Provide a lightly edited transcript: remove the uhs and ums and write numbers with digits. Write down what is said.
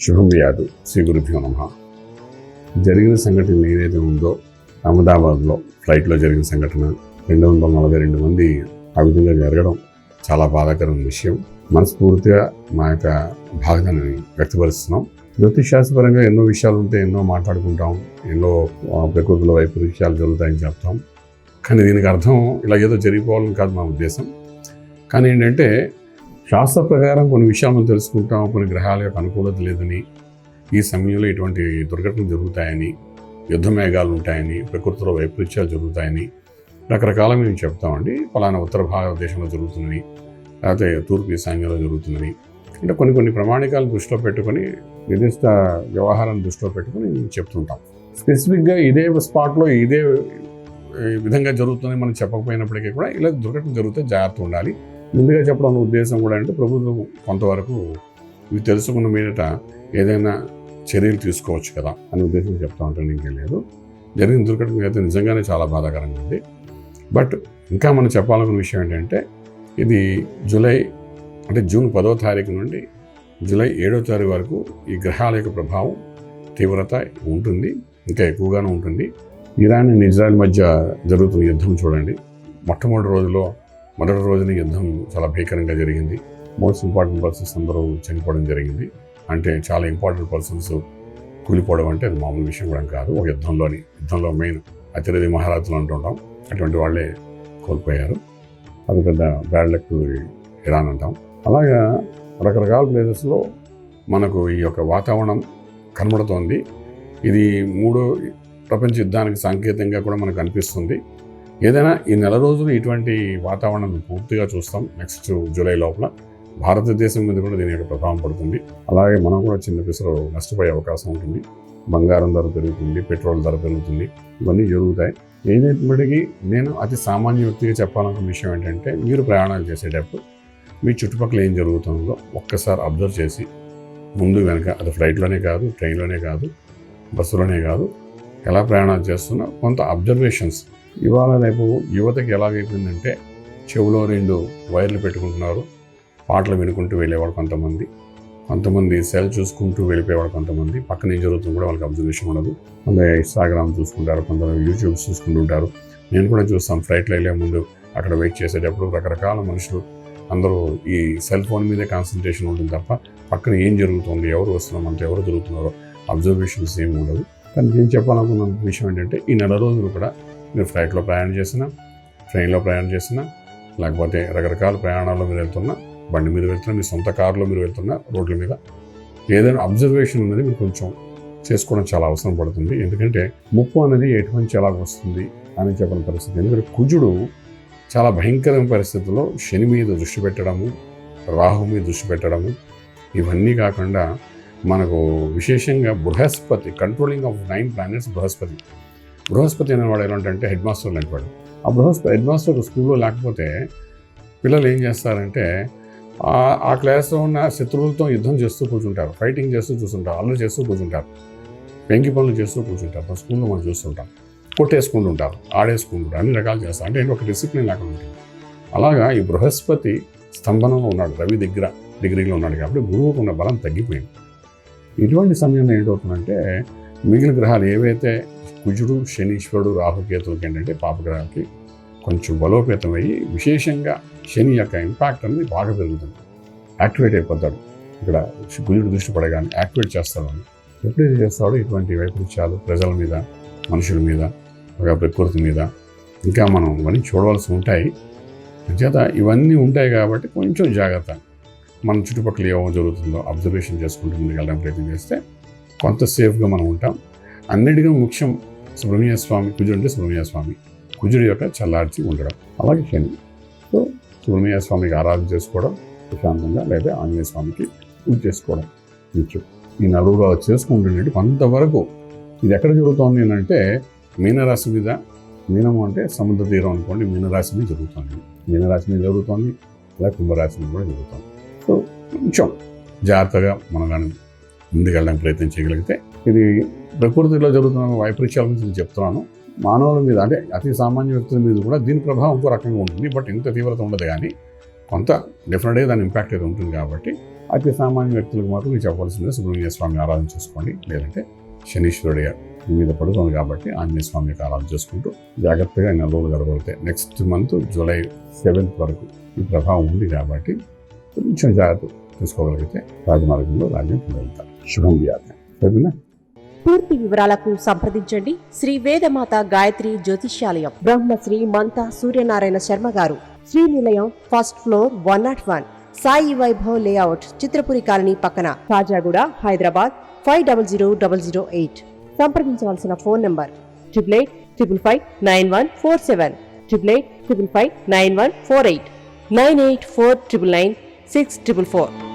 శుభం వ్యాధు శ్రీ గురుభ్యో నమః. జరిగిన సంఘటన ఏదైతే ఉందో అహ్మదాబాద్లో ఫ్లైట్లో జరిగిన సంఘటన 242 మంది ఆ విధంగా జరగడం చాలా బాధాకరమైన విషయం. మనస్ఫూర్తిగా మా యొక్క బాధని వ్యక్తపరుస్తున్నాం. జ్యోతిషాస్త్రపరంగా ఎన్నో విషయాలు ఉంటాయి, ఎన్నో మాట్లాడుకుంటాం, ఎన్నో ప్రకృతిలో వైపరీత్యాలు జరుగుతాయని చెప్తాం. కానీ దీనికి అర్థం ఇలా ఏదో జరిగిపోవాలని కాదు మా ఉద్దేశం. కానీ ఏంటంటే శాస్త్ర ప్రకారం కొన్ని విషయాలు మనం తెలుసుకుంటాం, కొన్ని గ్రహాల యొక్క అనుకూలత లేదని, ఈ సమయంలో ఇటువంటి దుర్ఘటనలు జరుగుతాయని, యుద్ధ మేఘాలు ఉంటాయని, ప్రకృతిలో వైపరీత్యాలు జరుగుతాయని రకరకాల మేము చెప్తామండి. ఫలానా ఉత్తర భారతదేశంలో జరుగుతుందని, లేకపోతే తూర్పు ఈశాన్యంలో జరుగుతుందని, అంటే కొన్ని ప్రమాణికాలను దృష్టిలో పెట్టుకొని నిర్దిష్ట వ్యవహారాన్ని దృష్టిలో పెట్టుకొని చెప్తుంటాం. స్పెసిఫిక్గా ఇదే స్పాట్లో ఇదే విధంగా జరుగుతుందని మనం చెప్పకపోయినప్పటికీ కూడా ఇలా దుర్ఘటన జరిగితే జాగ్రత్త ఉండాలి. ముందుగా చెప్పడం ఉద్దేశం కూడా అంటే ప్రభుత్వం కొంతవరకు ఇవి తెలుసుకున్న మీదట ఏదైనా చర్యలు తీసుకోవచ్చు కదా అనే ఉద్దేశం చెప్తా ఉంటాను. ఇంకేం లేదు. జరిగిన దుర్ఘటన అయితే నిజంగానే చాలా బాధాకరంగా ఉంది. బట్ ఇంకా మనం చెప్పాలనుకున్న విషయం ఏంటంటే ఇది జూన్ 10వ తారీఖు నుండి జూలై 7వ తారీఖు వరకు ఈ గ్రహాల యొక్క ప్రభావం తీవ్రత ఉంటుంది, ఇంకా ఎక్కువగానే ఉంటుంది. ఇరాన్ అండ్ ఇజ్రాయెల్ మధ్య జరుగుతున్న యుద్ధం చూడండి. మొదటి రోజున యుద్ధం చాలా భీకరంగా జరిగింది. మోస్ట్ ఇంపార్టెంట్ పర్సన్స్ అందరూ చనిపోవడం జరిగింది. అంటే చాలా ఇంపార్టెంట్ పర్సన్స్ కూలిపోవడం అంటే అది మామూలు విషయం కూడా కాదు. ఒక యుద్ధంలో మెయిన్ అతిరథి మహారాజులు అంటుంటాం, అటువంటి వాళ్ళే కోల్పోయారు. అది పెద్ద బ్యాడ్ లక్ ఇరాన్ అంటాం. అలాగా రకరకాల ప్లేసెస్లో మనకు ఈ యొక్క వాతావరణం కనబడుతోంది. ఇది 3వ ప్రపంచ యుద్ధానికి సంకేతంగా కూడా మనకు అనిపిస్తుంది. ఏదైనా ఈ నెల రోజులు ఇటువంటి వాతావరణం పూర్తిగా చూస్తాం. నెక్స్ట్ జూలై లోపల భారతదేశం మీద కూడా దీని యొక్క ప్రభావం పడుతుంది. అలాగే మనం కూడా చిన్న పిసరు నష్టపోయే అవకాశం ఉంటుంది. బంగారం ధర పెరుగుతుంది, పెట్రోల్ ధర పెరుగుతుంది, ఇవన్నీ జరుగుతాయి. ఏదైనప్పటికీ నేను అతి సామాన్య వ్యక్తిగా చెప్పాలనుకున్న విషయం ఏంటంటే మీరు ప్రయాణాలు చేసేటప్పుడు మీ చుట్టుపక్కల ఏం జరుగుతుందో ఒక్కసారి అబ్జర్వ్ చేసి ముందు వెనక, అది ఫ్లైట్లోనే కాదు, ట్రైన్లోనే కాదు, బస్సులోనే కాదు, ఎలా ప్రయాణాలు చేస్తున్నా కొంత అబ్జర్వేషన్స్. ఇవాళ రేపు యువతకి ఎలాగైపోయిందంటే చెవులో 2 వైర్లు పెట్టుకుంటున్నారు, పాటలు వినుకుంటూ వెళ్ళేవాడు కొంతమంది సెల్ చూసుకుంటూ వెళ్ళిపోయేవాడు, కొంతమంది పక్కన ఏం జరుగుతుంది కూడా వాళ్ళకి అబ్జర్వేషన్ ఉండదు. కొంత ఇన్స్టాగ్రామ్ చూసుకుంటారు, కొందరు యూట్యూబ్ చూసుకుంటుంటారు. నేను కూడా చూస్తాను, ఫ్లైట్లో వెళ్ళే ముందు అక్కడ వెయిట్ చేసేటప్పుడు రకరకాల మనుషులు అందరూ ఈ సెల్ ఫోన్ మీదే కాన్సన్ట్రేషన్ ఉంటుంది తప్ప పక్కన ఏం జరుగుతుంది, ఎవరు వస్తున్నాం, అంత ఎవరు జరుగుతున్నారో అబ్జర్వేషన్స్ ఏమి ఉండదు. కానీ నేను చెప్పాలనుకున్న విషయం ఏంటంటే ఈ నెల రోజులు కూడా మీరు ఫ్లైట్లో ప్రయాణం చేసినా, ట్రైన్లో ప్రయాణం చేసినా, లేకపోతే రకరకాల ప్రయాణాల్లో మీరు వెళ్తున్నా, బండి మీద వెళ్తున్నా, మీ సొంత కారులో మీరు వెళ్తున్నా, రోడ్ల మీద ఏదైనా అబ్జర్వేషన్ అనేది మీరు కొంచెం చేసుకోవడం చాలా అవసరం పడుతుంది. ఎందుకంటే ముప్పు అనేది ఎటువంటి ఎలా వస్తుంది అని చెప్పిన పరిస్థితి. ఎందుకంటే కుజుడు చాలా భయంకరమైన పరిస్థితుల్లో శని మీద దృష్టి పెట్టడము, రాహు మీద దృష్టి పెట్టడము, ఇవన్నీ కాకుండా మనకు విశేషంగా Brihaspati, controlling of 9 planets Brihaspati అనేవాడు ఎలాంటి హెడ్ మాస్టర్ లాంటి వాడు. ఆ హెడ్ మాస్టర్ స్కూల్లో లేకపోతే పిల్లలు ఏం చేస్తారంటే ఆ క్లాస్లో ఉన్న శత్రువులతో యుద్ధం చేస్తూ కూర్చుంటారు, ఫైటింగ్ చేస్తూ చూస్తుంటారు, అల్లరి చేస్తూ కూర్చుంటారు, పెంకి పనులు చేస్తూ కూర్చుంటారు. మా స్కూల్లో మనం చూస్తుంటాం. కొట్టేసుకుంటుంటారు, ఆడేసుకుంటుంటారు, అన్ని రకాలు చేస్తారు. అంటే ఒక డిసిప్లిన్ లేకుండా ఉంటుంది. అలాగా ఈ బృహస్పతి స్తంభనంలో ఉన్నాడు, రవి డిగ్రీలో ఉన్నాడు. కాబట్టి గురువుకు ఉన్న బలం తగ్గిపోయింది. ఇటువంటి సమయంలో ఏంటవుతుందంటే మిగిలిన గ్రహాలు ఏవైతే కుజుడు, శనీశ్వరుడు, రాహుకేతువులకి ఏంటంటే పాపగ్రహాలకి కొంచెం బలోపేతం అయ్యి విశేషంగా శని యొక్క ఇంపాక్ట్ అనేది బాగా పెరుగుతుంది. యాక్టివేట్ అయిపోతాడు. ఇక్కడ కుజుడు దృష్టి పడగానే యాక్టివేట్ చేస్తాడు. ఎప్పుడైతే చేస్తాడో ఇటువంటి వైపరీత్యాలు ప్రజల మీద, మనుషుల మీద, ఒక ప్రకృతి మీద ఇంకా మనం ఇవన్నీ చూడవలసి ఉంటాయి. చేత ఇవన్నీ ఉంటాయి కాబట్టి కొంచెం జాగ్రత్త. మన చుట్టుపక్కల ఏమో జరుగుతుందో అబ్జర్వేషన్ చేసుకుంటూ ముందుకెళ్ళడం ప్రయత్నం చేస్తే కొంత సేఫ్గా మనం ఉంటాం. అన్నిటికీ ముఖ్యం సుబ్రహ్మణ్య స్వామి, కుజుడు అంటే సుబ్రహ్మణ్య స్వామి, కుజుడు యొక్క చల్లార్చి ఉండడం. అలాగే శని. సో సుబ్రహ్మణ్య స్వామికి ఆరాధన చేసుకోవడం ప్రశాంతంగా, లేదా ఆంజనేయ స్వామికి పూజ చేసుకోవడం ముఖ్యం. ఈ నలుగురు అలా చేసుకుంటుంటే కొంతవరకు ఇది ఎక్కడ జరుగుతోంది అంటే మీనరాశి మీద, మీనము అంటే సముద్ర తీరం అనుకోండి, మీనరాశి మీద జరుగుతోంది, అలాగే కుంభరాశి మీద కూడా జరుగుతుంది. సో కొంచెం జాగ్రత్తగా మనం కానీ ముందుకెళ్ళడానికి ప్రయత్నం చేయగలిగితే, ఇది ప్రకృతిలో జరుగుతున్న వైపరీత్యాల గురించి నేను చెప్తున్నాను. మానవుల మీద అంటే అతి సామాన్య వ్యక్తుల మీద కూడా దీని ప్రభావం ఇంకో రకంగా ఉంటుంది. బట్ ఇంత తీవ్రత ఉండదు, కానీ కొంత డెఫినెట్గా దాని ఇంపాక్ట్ అయితే ఉంటుంది. కాబట్టి అతి సామాన్య వ్యక్తులకు మాత్రం నేను చెప్పాల్సిందే సుబ్రహ్మణ్య స్వామి ఆరాధన చేసుకోండి, లేదంటే శనీశ్వరుడి మీద పడుతుంది కాబట్టి ఆంజనేయ స్వామి యొక్క ఆరాధన చేసుకుంటూ జాగ్రత్తగా నెల రోజులు గడపడితే నెక్స్ట్ మంత్ జూలై 7th వరకు ఈ ప్రభావం ఉంది కాబట్టి కొంచెం జాగ్రత్త తీసుకోగలిగితే రాజమార్గంలో రాజ్యం పొందగలుగుతారు. శుభం వ్యాధి. సరేనా? పూర్తి వివరాలకు సంప్రదించండి శ్రీ వేదమాత గాయత్రి జ్యోతిష్యాలయం, బ్రహ్మశ్రీ మంతా సూర్యనారాయణ శర్మ గారు, Srinilayam, first floor, 101, Sai Vaibhav layout, Chitrapuri colony పక్కన, కాజాగూడ, హైదరాబాద్ 500008. సంప్రదించవలసిన ఫోన్ నంబర్ 8855559147, 8855559148, 9849996644.